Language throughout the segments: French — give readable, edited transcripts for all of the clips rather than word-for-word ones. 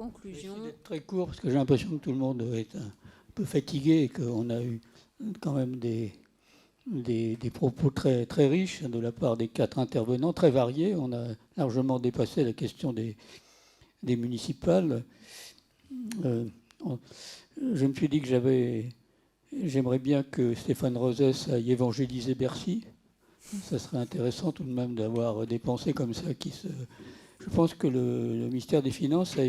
conclusion. Je vais être très court parce que j'ai l'impression que tout le monde est un peu fatigué et qu'on a eu quand même des propos très, très riches de la part des 4 intervenants, très variés. On a largement dépassé la question des municipales. Je me suis dit que j'aimerais bien que Stéphane Rosès aille évangéliser Bercy. Ça serait intéressant tout de même d'avoir des pensées comme ça qui se... Je pense que le ministère des Finances a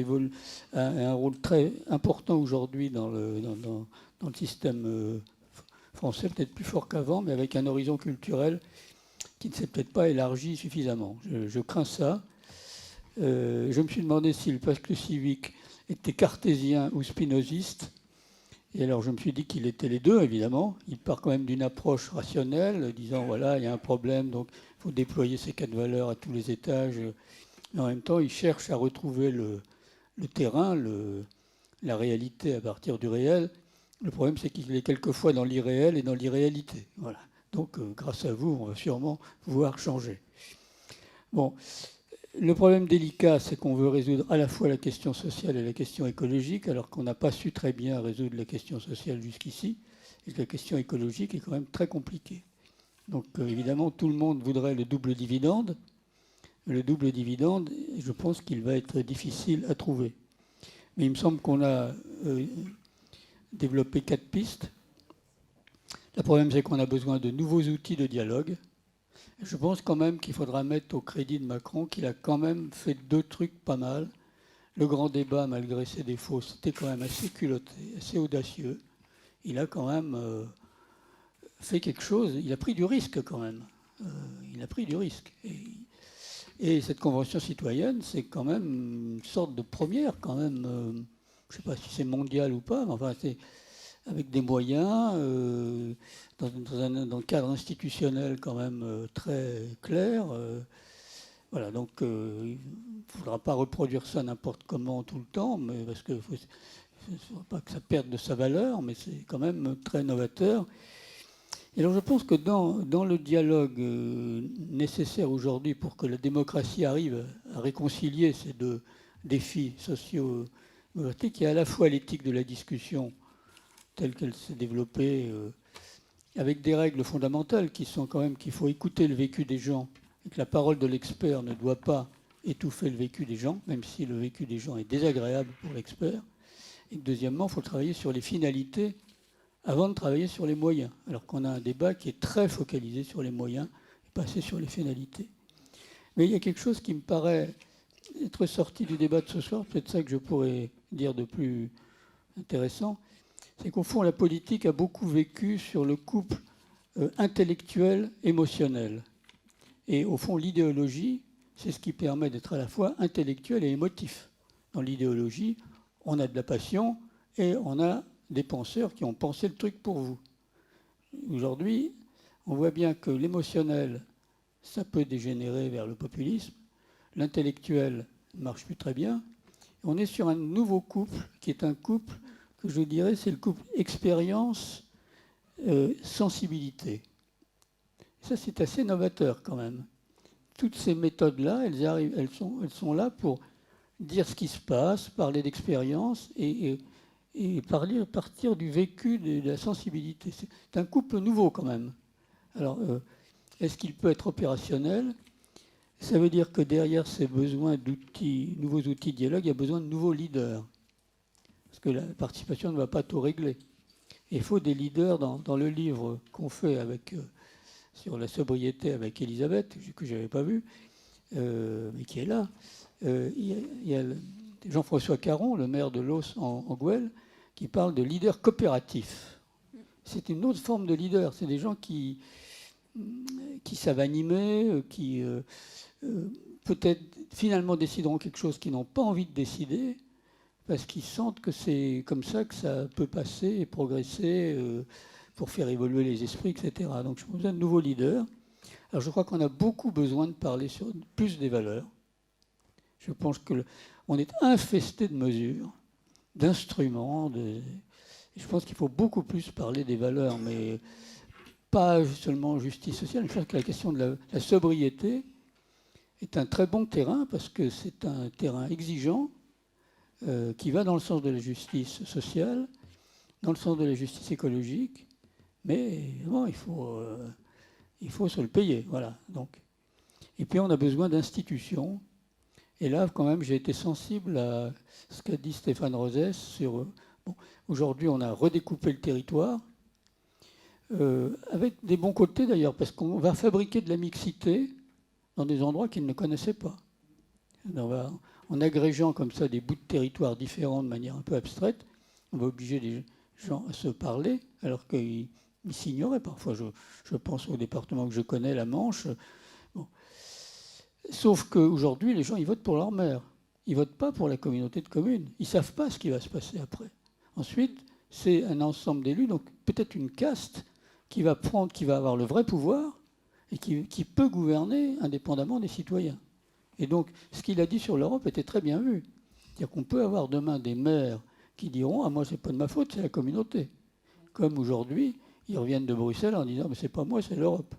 un rôle très important aujourd'hui dans le système français, peut-être plus fort qu'avant, mais avec un horizon culturel qui ne s'est peut-être pas élargi suffisamment. Je crains ça. Je me suis demandé si le pacte civique était cartésien ou spinoziste. Et alors je me suis dit qu'il était les deux, évidemment. Il part quand même d'une approche rationnelle, disant voilà, il y a un problème, donc il faut déployer ces 4 valeurs à tous les étages. Mais en même temps, il cherche à retrouver le terrain, la réalité à partir du réel. Le problème, c'est qu'il est quelquefois dans l'irréel et dans l'irréalité. Voilà. Donc, grâce à vous, on va sûrement pouvoir changer. Bon, le problème délicat, c'est qu'on veut résoudre à la fois la question sociale et la question écologique, alors qu'on n'a pas su très bien résoudre la question sociale jusqu'ici, et que la question écologique est quand même très compliquée. Donc, évidemment, tout le monde voudrait le double dividende. Le double dividende, je pense qu'il va être difficile à trouver. Mais il me semble qu'on a développé 4 pistes. Le problème, c'est qu'on a besoin de nouveaux outils de dialogue. Je pense quand même qu'il faudra mettre au crédit de Macron qu'il a quand même fait 2 trucs pas mal. Le grand débat, malgré ses défauts, c'était quand même assez culotté, assez audacieux. Il a quand même fait quelque chose. Il a pris du risque quand même. Il a pris du risque. Et cette convention citoyenne, c'est quand même une sorte de première, quand même. Je ne sais pas si c'est mondial ou pas, mais enfin, c'est avec des moyens, dans un cadre institutionnel quand même très clair. Voilà, donc il ne faudra pas reproduire ça n'importe comment tout le temps, mais parce qu'il ne faut pas que ça perde de sa valeur, mais c'est quand même très novateur. Et alors je pense que dans le dialogue nécessaire aujourd'hui pour que la démocratie arrive à réconcilier ces 2 défis sociaux, il y a à la fois l'éthique de la discussion telle qu'elle s'est développée, avec des règles fondamentales qui sont quand même qu'il faut écouter le vécu des gens et que la parole de l'expert ne doit pas étouffer le vécu des gens, même si le vécu des gens est désagréable pour l'expert. Et deuxièmement, il faut travailler sur les finalités avant de travailler sur les moyens, alors qu'on a un débat qui est très focalisé sur les moyens et pas assez sur les finalités. Mais il y a quelque chose qui me paraît être sorti du débat de ce soir, peut-être ça que je pourrais dire de plus intéressant, c'est qu'au fond, la politique a beaucoup vécu sur le couple intellectuel-émotionnel. Et au fond, l'idéologie, c'est ce qui permet d'être à la fois intellectuel et émotif. Dans l'idéologie, on a de la passion et on a des penseurs qui ont pensé le truc pour vous. Aujourd'hui, on voit bien que l'émotionnel, ça peut dégénérer vers le populisme. L'intellectuel ne marche plus très bien. On est sur un nouveau couple qui est un couple que je dirais, c'est le couple expérience-sensibilité. Ça, c'est assez novateur quand même. Toutes ces méthodes-là, elles sont là pour dire ce qui se passe, parler d'expérience et partir du vécu de la sensibilité. C'est un couple nouveau quand même. Alors, est-ce qu'il peut être opérationnel ? Ça veut dire que derrière ces besoins d'outils, nouveaux outils de dialogue, il y a besoin de nouveaux leaders. Parce que la participation ne va pas tout régler. Il faut des leaders dans le livre qu'on fait sur la sobriété avec Elisabeth, que je n'avais pas vu, mais qui est là. Il y a Jean-François Caron, le maire de Los en Gouel, qui parle de leader coopératif. C'est une autre forme de leader. C'est des gens qui savent animer, qui peut-être finalement décideront quelque chose qu'ils n'ont pas envie de décider, parce qu'ils sentent que c'est comme ça que ça peut passer et progresser pour faire évoluer les esprits, etc. Donc je pense besoin de nouveaux leaders. Alors je crois qu'on a beaucoup besoin de parler sur plus des valeurs. Je pense qu'on est infesté de mesures, d'instruments. Je pense qu'il faut beaucoup plus parler des valeurs, mais pas seulement justice sociale. Je pense que la question de la sobriété est un très bon terrain parce que c'est un terrain exigeant, qui va dans le sens de la justice sociale, dans le sens de la justice écologique, mais bon, il faut se le payer. Voilà, donc. Et puis on a besoin d'institutions. Et là, quand même, j'ai été sensible à ce qu'a dit Stéphane Rosès sur... Bon, aujourd'hui, on a redécoupé le territoire, avec des bons côtés d'ailleurs, parce qu'on va fabriquer de la mixité dans des endroits qu'ils ne connaissaient pas. En agrégeant comme ça des bouts de territoire différents de manière un peu abstraite, on va obliger les gens à se parler, alors qu'ils s'ignoraient parfois. Je pense au département que je connais, la Manche. Bon. Sauf qu'aujourd'hui, les gens, ils votent pour leur maire. Ils ne votent pas pour la communauté de communes. Ils ne savent pas ce qui va se passer après. Ensuite, c'est un ensemble d'élus, donc peut-être une caste qui va avoir le vrai pouvoir et qui peut gouverner indépendamment des citoyens. Et donc, ce qu'il a dit sur l'Europe était très bien vu. C'est-à-dire qu'on peut avoir demain des maires qui diront « Ah, moi, c'est pas de ma faute, c'est la communauté ». Comme aujourd'hui, ils reviennent de Bruxelles en disant « Mais c'est pas moi, c'est l'Europe ».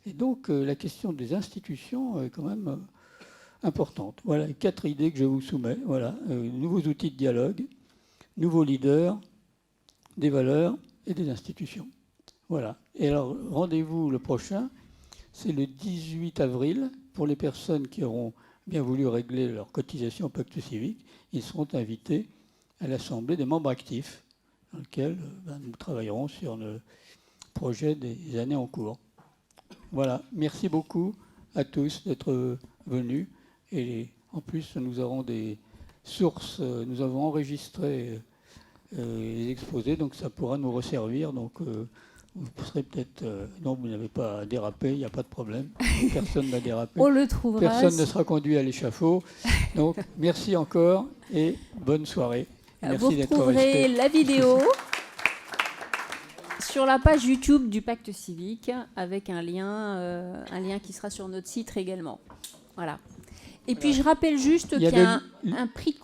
Et donc, la question des institutions est quand même importante. Voilà les 4 idées que je vous soumets. Voilà, nouveaux outils de dialogue, nouveaux leaders, des valeurs et des institutions. Voilà. Et alors, rendez-vous le prochain, c'est le 18 avril. Pour les personnes qui auront bien voulu régler leur cotisation au pacte civique, ils seront invités à l'Assemblée des membres actifs, dans lequel nous travaillerons sur le projet des années en cours. Voilà. Merci beaucoup à tous d'être venus. Et en plus, nous aurons des sources, nous avons enregistré les exposés, donc ça pourra nous resservir. Donc, vous serez peut-être... non, vous n'avez pas dérapé, il n'y a pas de problème. Personne n'a dérapé. On le trouvera. Personne ne sera conduit à l'échafaud. Donc, merci encore et bonne soirée. Merci d'être resté. Vous retrouverez la vidéo sur la page YouTube du Pacte civique avec un lien qui sera sur notre site également. Voilà. Et puis, je rappelle juste qu'il y a un prix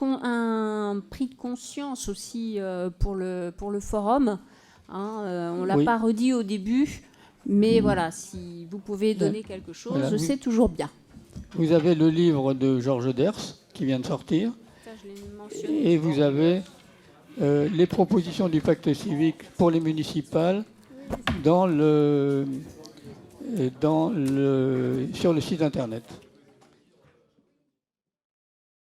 de conscience aussi pour le forum. On ne l'a pas redit au début, mais voilà, si vous pouvez donner quelque chose, c'est toujours bien. Vous avez le livre de Georges Ders qui vient de sortir. Ça, je l'ai mentionné. Et vous avez les propositions du pacte civique pour les municipales sur le site internet.